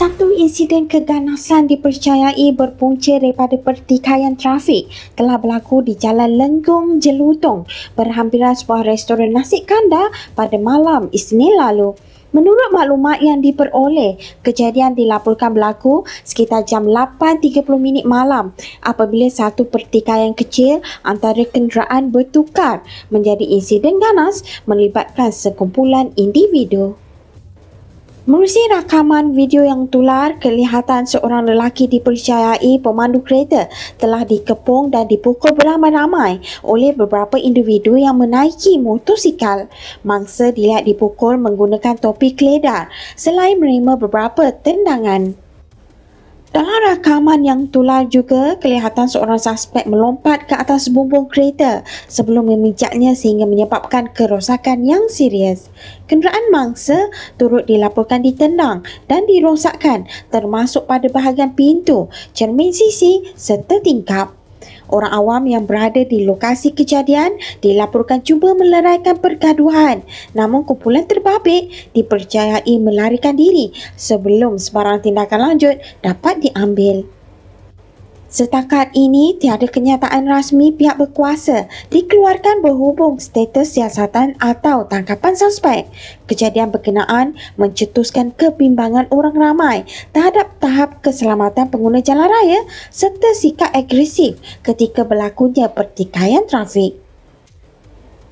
Satu insiden keganasan dipercayai berpunca daripada pertikaian trafik telah berlaku di Jalan Lenggong, Jelutong berhampiran sebuah restoran nasi kandar pada malam Isnin lalu. Menurut maklumat yang diperoleh, kejadian dilaporkan berlaku sekitar jam 8.30 malam apabila satu pertikaian kecil antara kenderaan bertukar menjadi insiden ganas melibatkan sekumpulan individu. Menerusi rakaman video yang tular, kelihatan seorang lelaki dipercayai pemandu kereta telah dikepung dan dipukul beramai-ramai oleh beberapa individu yang menaiki motosikal. Mangsa dilihat dipukul menggunakan topi keledar selain menerima beberapa tendangan. Dalam rakaman yang tular juga, kelihatan seorang suspek melompat ke atas bumbung kereta sebelum memijaknya sehingga menyebabkan kerosakan yang serius. Kenderaan mangsa turut dilaporkan ditendang dan dirosakkan termasuk pada bahagian pintu, cermin sisi serta tingkap. Orang awam yang berada di lokasi kejadian dilaporkan cuba meleraikan pergaduhan, namun kumpulan terbabit dipercayai melarikan diri sebelum sebarang tindakan lanjut dapat diambil. Setakat ini, tiada kenyataan rasmi pihak berkuasa dikeluarkan berhubung status siasatan atau tangkapan suspek. Kejadian berkenaan mencetuskan kebimbangan orang ramai terhadap tahap keselamatan pengguna jalan raya serta sikap agresif ketika berlakunya pertikaian trafik.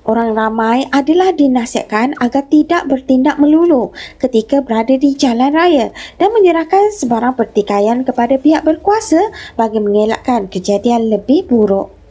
Orang ramai adalah dinasihatkan agar tidak bertindak melulu ketika berada di jalan raya dan menyerahkan sebarang pertikaian kepada pihak berkuasa bagi mengelakkan kejadian lebih buruk.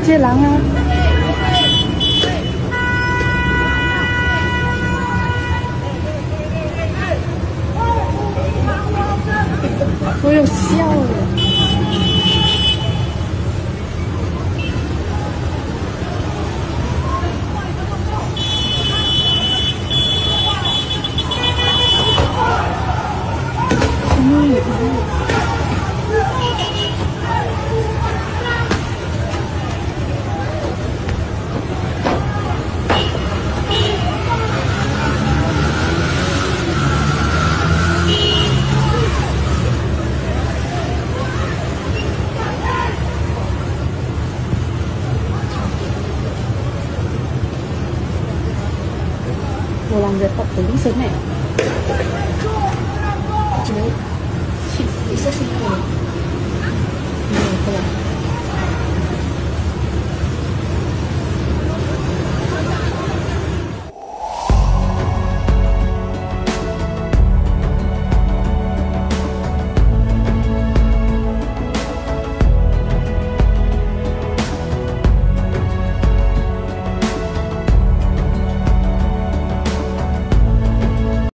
接狼啊！我有笑了。Walang dapat tulisan eh. Bisa sih. Ini